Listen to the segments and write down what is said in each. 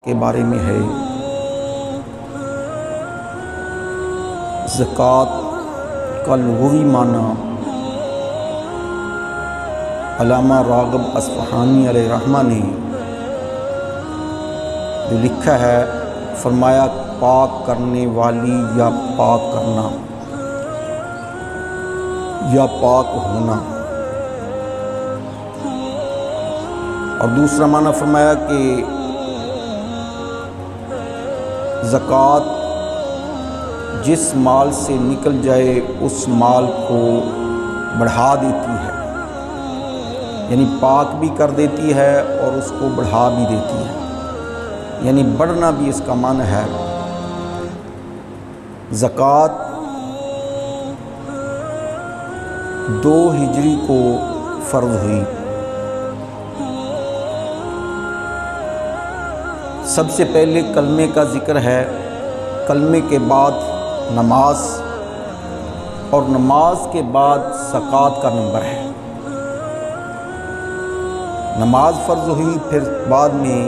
کے بارے میں ہے۔ زکوٰۃ کا لغوی معنی علامہ راغب اصفہانی علیہ رحمہ نے جو لکھا ہے، فرمایا پاک کرنے والی یا پاک کرنا یا پاک ہونا، اور دوسرا معنی فرمایا کہ زکوٰۃ جس مال سے نکل جائے اس مال کو بڑھا دیتی ہے، یعنی پاک بھی کر دیتی ہے اور اس کو بڑھا بھی دیتی ہے، یعنی بڑھنا بھی اس کا معنی ہے۔ زکوٰۃ 2 ہجری کو فرض ہوئی۔ سب سے پہلے کلمے کا ذکر ہے، کلمے کے بعد نماز، اور نماز کے بعد زکوٰۃ کا نمبر ہے۔ نماز فرض ہوئی، پھر بعد میں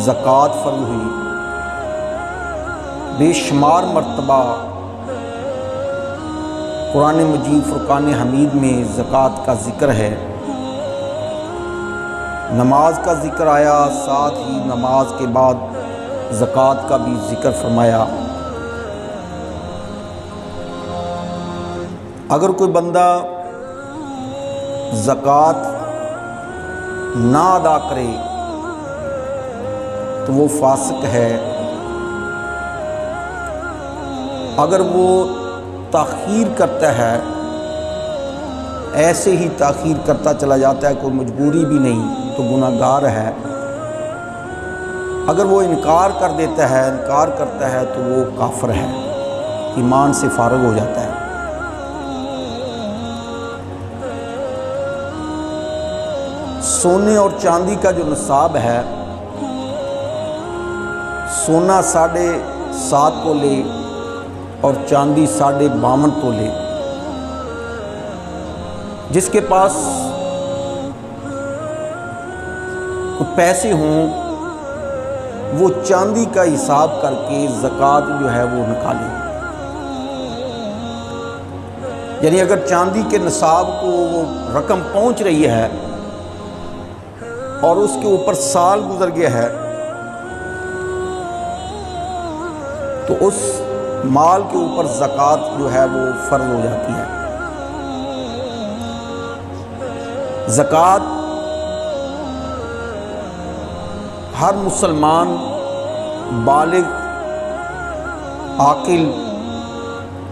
زکوٰۃ فرض ہوئی۔ بے شمار مرتبہ قرآن مجید فرقان حمید میں زکوٰۃ کا ذکر ہے، نماز کا ذکر آیا، ساتھ ہی نماز کے بعد زکوٰۃ کا بھی ذکر فرمایا۔ اگر کوئی بندہ زکوٰۃ نہ ادا کرے تو وہ فاسق ہے۔ اگر وہ تاخیر کرتا ہے، ایسے ہی تاخیر کرتا چلا جاتا ہے، کوئی مجبوری بھی نہیں، تو گناہ گار ہے۔ اگر وہ انکار کر دیتا ہے، انکار کرتا ہے، تو وہ کافر ہے، ایمان سے فارغ ہو جاتا ہے۔ سونے اور چاندی کا جو نصاب ہے، سونا 7.5 تولے اور چاندی 52.5 تولے۔ جس کے پاس کچھ پیسے ہوں وہ چاندی کا حساب کر کے زکوٰۃ جو ہے وہ نکالے، یعنی اگر چاندی کے نصاب کو وہ رقم پہنچ رہی ہے اور اس کے اوپر سال گزر گیا ہے، تو اس مال کے اوپر زکوٰۃ جو ہے وہ فرض ہو جاتی ہے۔ زکوٰۃ ہر مسلمان بالغ، عاقل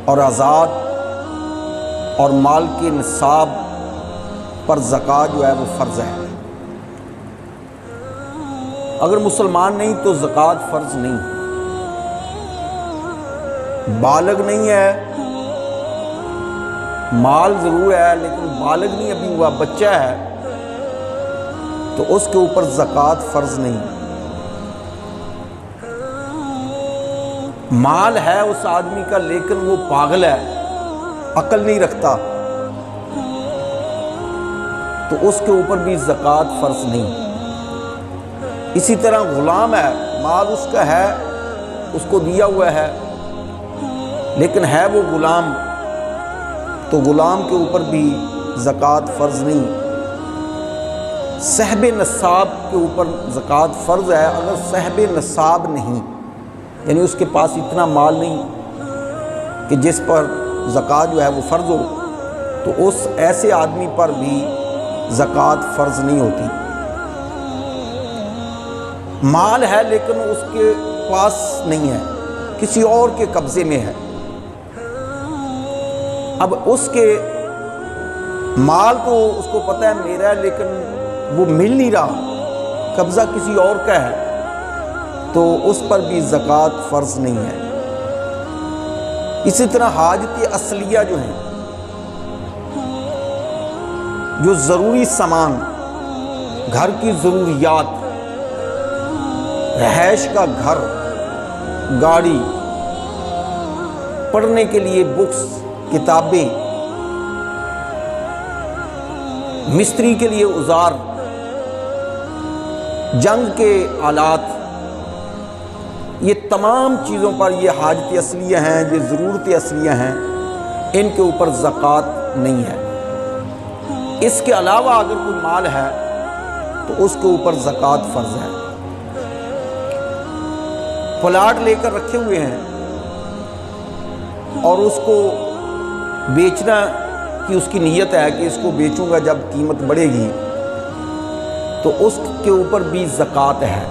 اور آزاد اور مال کے نصاب پر زکوٰۃ جو ہے وہ فرض ہے۔ اگر مسلمان نہیں تو زکوٰۃ فرض نہیں۔ بالغ نہیں ہے، مال ضرور ہے لیکن بالغ نہیں ابھی ہوا، بچہ ہے، تو اس کے اوپر زکوٰۃ فرض نہیں۔ مال ہے اس آدمی کا لیکن وہ پاگل ہے، عقل نہیں رکھتا، تو اس کے اوپر بھی زکوٰۃ فرض نہیں۔ اسی طرح غلام ہے، مال اس کا ہے، اس کو دیا ہوا ہے، لیکن ہے وہ غلام، تو غلام کے اوپر بھی زکوٰۃ فرض نہیں۔ صاحب نصاب کے اوپر زکوٰۃ فرض ہے۔ اگر صاحب نصاب نہیں، یعنی اس کے پاس اتنا مال نہیں کہ جس پر زکوٰۃ جو ہے وہ فرض ہو، تو اس ایسے آدمی پر بھی زکوٰۃ فرض نہیں ہوتی۔ مال ہے لیکن اس کے پاس نہیں ہے، کسی اور کے قبضے میں ہے۔ اب اس کے مال تو اس کو پتہ ہے میرا ہے، لیکن وہ مل نہیں رہا، قبضہ کسی اور کا ہے، تو اس پر بھی زکوٰۃ فرض نہیں ہے۔ اسی طرح حاجت اصلیہ جو ہیں، جو ضروری سامان، گھر کی ضروریات، رہائش کا گھر، گاڑی، پڑھنے کے لیے بکس، کتابیں، مستری کے لیے اوزار، جنگ کے آلات، یہ تمام چیزوں پر، یہ حاجت اصلیہ ہیں، یہ ضرورت اصلیہ ہیں، ان کے اوپر زکوٰۃ نہیں ہے۔ اس کے علاوہ اگر کوئی مال ہے تو اس کے اوپر زکوٰۃ فرض ہے۔ پلاٹ لے کر رکھے ہوئے ہیں اور اس کو بیچنا کی اس کی نیت ہے کہ اس کو بیچوں گا جب قیمت بڑھے گی، تو اس کے اوپر بھی زکوٰۃ ہے۔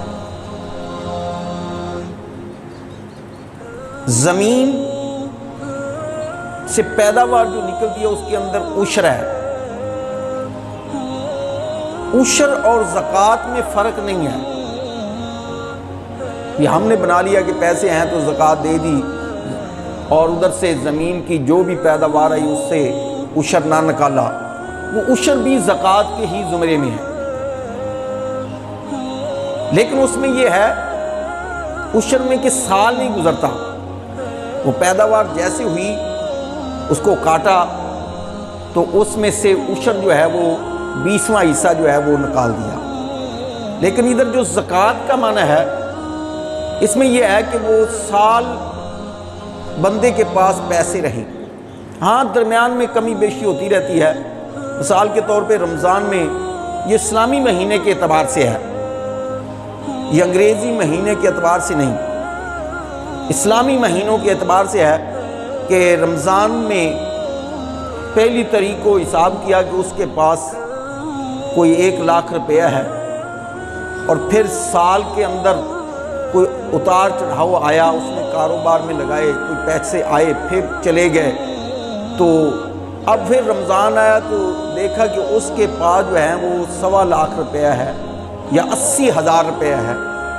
زمین سے پیداوار جو نکلتی ہے اس کے اندر عشر ہے۔ عشر اور زکوٰۃ میں فرق نہیں ہے۔ یہ ہم نے بنا لیا کہ پیسے ہیں تو زکوٰۃ دے دی، اور ادھر سے زمین کی جو بھی پیداوار آئی اس سے عشر نہ نکالا، وہ عشر بھی زکوٰۃ کے ہی زمرے میں ہے۔ لیکن اس میں یہ ہے عشر میں کہ سال نہیں گزرتا، وہ پیداوار جیسے ہوئی اس کو کاٹا تو اس میں سے عشر جو ہے وہ 20واں حصہ جو ہے وہ نکال دیا۔ لیکن ادھر جو زکوٰۃ کا معنی ہے اس میں یہ ہے کہ وہ سال بندے کے پاس پیسے رہیں۔ ہاں درمیان میں کمی بیشی ہوتی رہتی ہے۔ مثال کے طور پہ رمضان میں یہ اسلامی مہینے کے اعتبار سے ہے، یہ انگریزی مہینے کے اعتبار سے نہیں، اسلامی مہینوں کے اعتبار سے ہے کہ رمضان میں پہلی تاریخ کو حساب کیا کہ اس کے پاس کوئی 1 لاکھ روپیہ ہے، اور پھر سال کے اندر کوئی اتار چڑھاؤ آیا، اس نے کاروبار میں لگائے، کوئی پیسے آئے پھر چلے گئے، تو اب پھر رمضان آیا تو دیکھا کہ اس کے پاس جو ہے وہ 1.25 لاکھ روپیہ ہے یا 80,000 روپیہ ہے،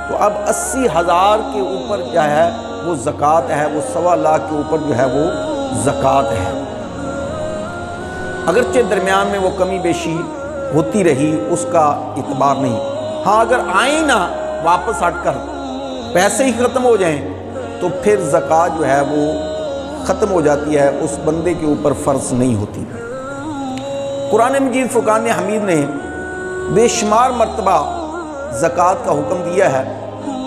تو اب 80,000 کے اوپر جو ہے وہ زکوٰۃ ہے، وہ 1.25 لاکھ کے اوپر جو ہے وہ زکوٰۃ ہے۔ اگرچہ درمیان میں وہ کمی بیشی ہوتی رہی، اس کا اعتبار نہیں۔ ہاں اگر آئیں نہ واپس ہٹ کر پیسے ہی ختم ہو جائیں تو پھر زکوٰۃ جو ہے وہ ختم ہو جاتی ہے، اس بندے کے اوپر فرض نہیں ہوتی۔ قرآن مجید فرقان حمید نے بے شمار مرتبہ زکوٰۃ کا حکم دیا ہے،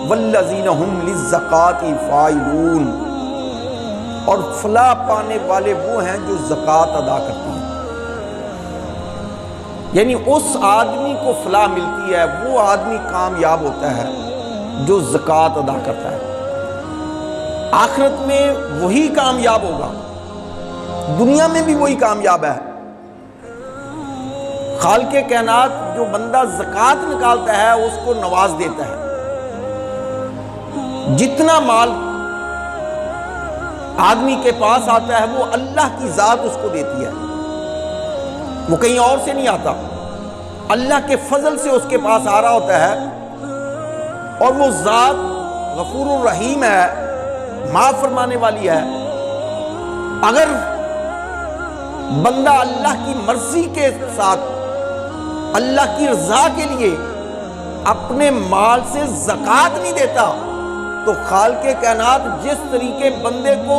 والذین هم للزکاۃ فاعلون، اور فلاح پانے والے وہ ہیں جو زکوٰۃ ادا کرتے ہیں۔ یعنی اس آدمی کو فلاح ملتی ہے، وہ آدمی کامیاب ہوتا ہے جو زکوٰۃ ادا کرتا ہے۔ آخرت میں وہی کامیاب ہوگا، دنیا میں بھی وہی کامیاب ہے۔ خالق کائنات جو بندہ زکوٰۃ نکالتا ہے اس کو نواز دیتا ہے۔ جتنا مال آدمی کے پاس آتا ہے وہ اللہ کی ذات اس کو دیتی ہے، وہ کہیں اور سے نہیں آتا، اللہ کے فضل سے اس کے پاس آ رہا ہوتا ہے، اور وہ ذات غفور الرحیم ہے، معاف فرمانے والی ہے۔ اگر بندہ اللہ کی مرضی کے ساتھ اللہ کی رضا کے لیے اپنے مال سے زکوٰۃ نہیں دیتا تو خالق کائنات جس طریقے بندے کو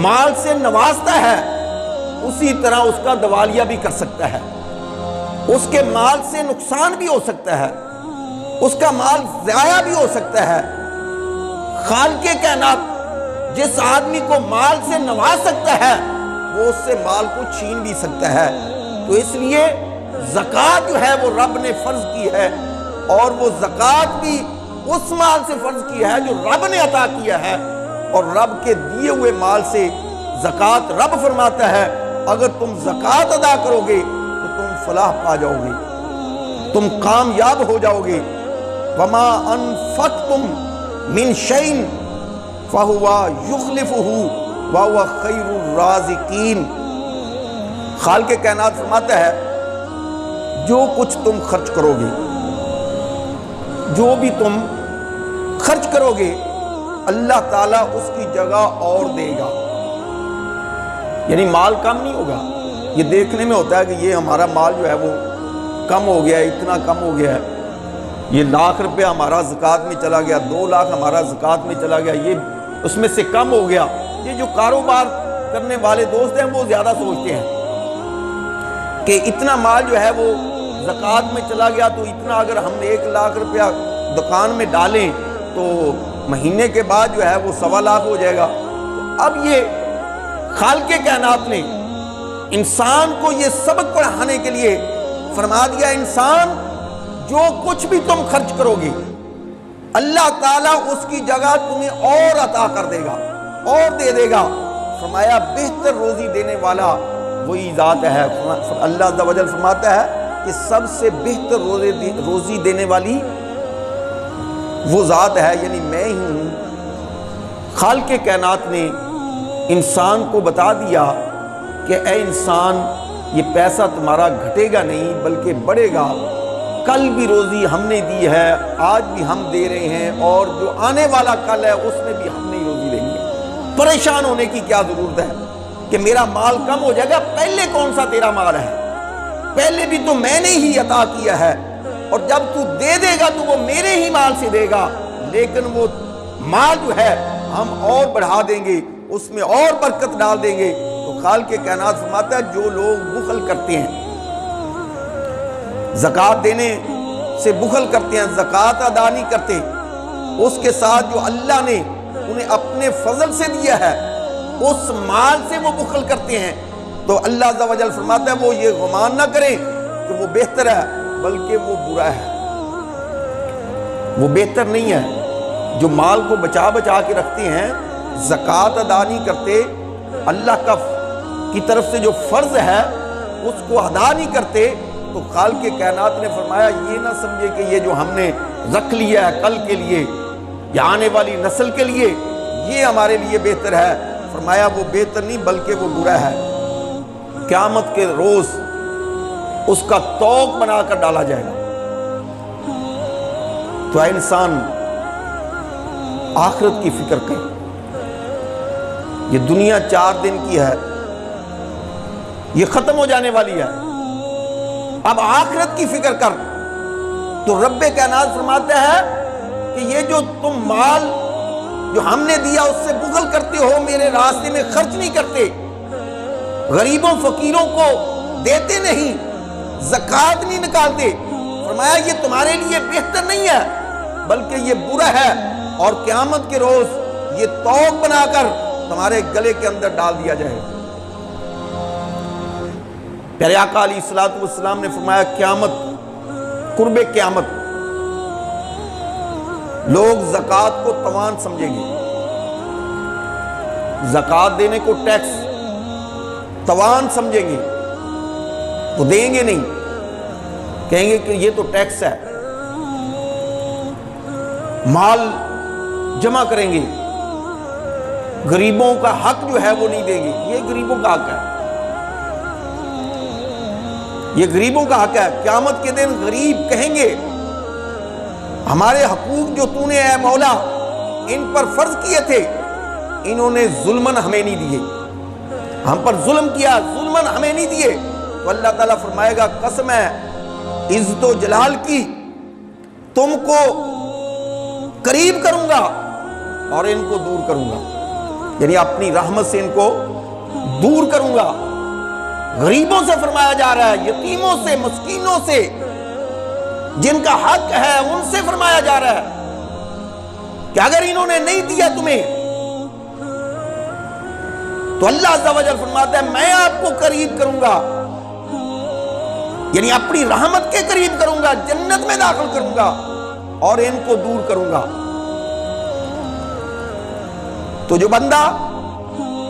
مال سے نوازتا ہے اسی طرح اس کا دوالیہ بھی کر سکتا ہے، اس کے مال سے نقصان بھی ہو سکتا ہے، اس کا مال ضائع بھی ہو سکتا ہے۔ خالق کائنات جس آدمی کو مال سے نواز سکتا ہے وہ اس سے مال کو چھین بھی سکتا ہے۔ تو اس لیے زکوٰۃ جو ہے وہ رب نے فرض کی ہے، اور وہ زکوٰۃ بھی اس مال سے فرض کی ہے جو رب نے عطا کیا ہے، اور رب کے دیے ہوئے مال سے زکوٰۃ رب فرماتا ہے اگر تم زکوٰۃ ادا کرو گے تو تم فلاح پا جاؤ گے، تم کامیاب ہو جاؤ گے۔ وما انفقتم من شیء فہو یخلفہ وہو خیر الرازقین۔ خالق کائنات فرماتا ہے جو کچھ تم خرچ کرو گے، جو بھی تم خرچ کرو گے اللہ تعالیٰ اس کی جگہ اور دے گا۔ یعنی مال کم نہیں ہوگا۔ یہ دیکھنے میں ہوتا ہے کہ یہ ہمارا مال جو ہے وہ کم ہو گیا ہے، اتنا کم ہو گیا ہے، یہ 1 لاکھ روپے ہمارا زکوٰۃ میں چلا گیا، 2 لاکھ ہمارا زکوٰۃ میں چلا گیا، یہ اس میں سے کم ہو گیا۔ یہ جو کاروبار کرنے والے دوست ہیں وہ زیادہ سوچتے ہیں کہ اتنا مال جو ہے وہ زکوٰۃ میں چلا گیا، تو اتنا اگر ہم 1 لاکھ روپیہ دکان میں ڈالیں تو مہینے کے بعد جو ہے وہ 1.25 لاکھ ہو جائے گا۔ تو اب یہ خالق کائنات نے انسان کو یہ سبق پڑھانے کے لیے فرما دیا، انسان جو کچھ بھی تم خرچ کرو گے اللہ تعالیٰ اس کی جگہ تمہیں اور عطا کر دے گا اور دے دے گا۔ فرمایا بہتر روزی دینے والا وہی ذات ہے۔ اللہ عز و جل فرماتا ہے کہ سب سے بہتر روزی دینے والی وہ ذات ہے، یعنی میں ہی ہوں۔ خالق کائنات نے انسان کو بتا دیا کہ اے انسان یہ پیسہ تمہارا گھٹے گا نہیں بلکہ بڑھے گا، کل بھی روزی ہم نے دی ہے، آج بھی ہم دے رہے ہیں، اور جو آنے والا کل ہے اس میں بھی ہم نے روزی دیں گے۔ پریشان ہونے کی کیا ضرورت ہے کہ میرا مال کم ہو جائے گا؟ پہلے کون سا تیرا مال ہے؟ پہلے بھی تو میں نے ہی عطا کیا ہے، اور جب تو دے دے گا تو وہ میرے ہی مال سے دے گا، لیکن وہ مال جو ہے ہم اور بڑھا دیں گے، اس میں اور برکت ڈال دیں گے۔ تو خالق کائنات فرماتا ہے جو لوگ بخل کرتے ہیں، زکوٰۃ دینے سے بخل کرتے ہیں، زکوٰۃ ادا نہیں کرتے، اس کے ساتھ جو اللہ نے انہیں اپنے فضل سے دیا ہے اس مال سے وہ بخل کرتے ہیں، تو اللہ عز و جل فرماتا ہے وہ یہ گمان نہ کریں کہ وہ بہتر ہے بلکہ وہ برا ہے۔ وہ بہتر نہیں ہے جو مال کو بچا بچا کے رکھتے ہیں، زکوٰۃ ادا نہیں کرتے، اللہ کی طرف سے جو فرض ہے اس کو ادا نہیں کرتے، تو خالق کائنات نے فرمایا یہ نہ سمجھے کہ یہ جو ہم نے رکھ لیا ہے کل کے لیے یا آنے والی نسل کے لیے یہ ہمارے لیے بہتر ہے۔ فرمایا وہ بہتر نہیں بلکہ وہ برا ہے۔ قیامت کے روز اس کا توق بنا کر ڈالا جائے گا۔ تو اے انسان آخرت کی فکر کر، یہ دنیا 4 دن کی ہے، یہ ختم ہو جانے والی ہے، اب آخرت کی فکر کر۔ تو رب کائنات فرماتا ہے کہ یہ جو تم مال جو ہم نے دیا اس سے بخل کرتے ہو، میرے راستے میں خرچ نہیں کرتے، غریبوں فقیروں کو دیتے نہیں، زکوٰۃ نہیں نکالتے، فرمایا یہ تمہارے لیے بہتر نہیں ہے بلکہ یہ برا ہے، اور قیامت کے روز یہ توق بنا کر تمہارے گلے کے اندر ڈال دیا جائے گا۔ پیارے آقا علیہ الصلوۃ والسلام نے فرمایا قیامت، قرب قیامت لوگ زکوٰۃ کو توان سمجھیں گے، زکوٰۃ دینے کو ٹیکس توان سمجھیں گے، وہ دیں گے نہیں، کہیں گے کہ یہ تو ٹیکس ہے، مال جمع کریں گے، غریبوں کا حق جو ہے وہ نہیں دیں گے، یہ غریبوں کا حق ہے، یہ غریبوں کا حق ہے۔ قیامت کے دن غریب کہیں گے ہمارے حقوق جو تو نے اے مولا ان پر فرض کیے تھے انہوں نے ظلمن ہمیں نہیں دیے، ہم پر ظلم کیا، ظلمن ہمیں نہیں دیے۔ تو اللہ تعالیٰ فرمائے گا قسم ہے عزت و جلال کی، تم کو قریب کروں گا اور ان کو دور کروں گا، یعنی اپنی رحمت سے ان کو دور کروں گا۔ غریبوں سے فرمایا جا رہا ہے، یتیموں سے، مسکینوں سے، جن کا حق ہے ان سے فرمایا جا رہا ہے کہ اگر انہوں نے نہیں دیا تمہیں تو اللہ عز و جل فرماتا ہے میں آپ کو قریب کروں گا، یعنی اپنی رحمت کے قریب کروں گا، جنت میں داخل کروں گا اور ان کو دور کروں گا۔ تو جو بندہ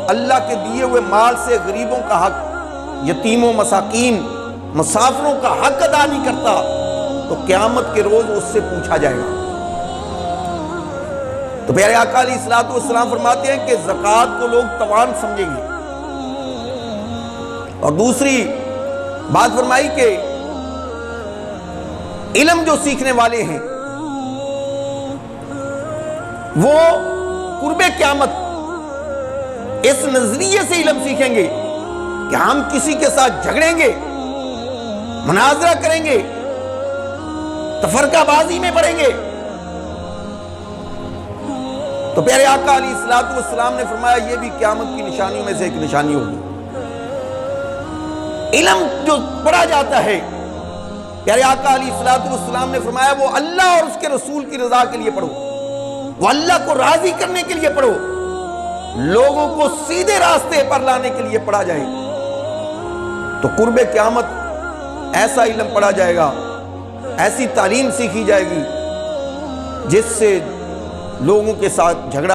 اللہ کے دیے ہوئے مال سے غریبوں کا حق، یتیموں، مساکین، مسافروں کا حق ادا نہیں کرتا تو قیامت کے روز اس سے پوچھا جائے گا۔ تو پیارے آقا علیہ الصلوۃ والسلام فرماتے ہیں کہ زکوٰۃ کو لوگ توان سمجھیں گے، اور دوسری بات فرمائی کہ علم جو سیکھنے والے ہیں وہ قرب قیامت اس نظریے سے علم سیکھیں گے کہ ہم کسی کے ساتھ جھگڑیں گے، مناظرہ کریں گے، تفرقہ بازی میں پڑیں گے، تو پیارے آقا علیہ الصلوۃ والسلام نے فرمایا یہ بھی قیامت کی نشانیوں میں سے ایک نشانی ہوگی۔ علم جو پڑھا جاتا ہے، پیارے آقا علیہ الصلوۃ والسلام نے فرمایا وہ اللہ اور اس کے رسول کی رضا کے لیے پڑھو، وہ اللہ کو راضی کرنے کے لیے پڑھو، لوگوں کو سیدھے راستے پر لانے کے لیے پڑھا جائے تو قرب قیامت ایسا علم پڑھا جائے گا، ایسی تعلیم سیکھی جائے گی جس سے لوگوں کے ساتھ جھگڑا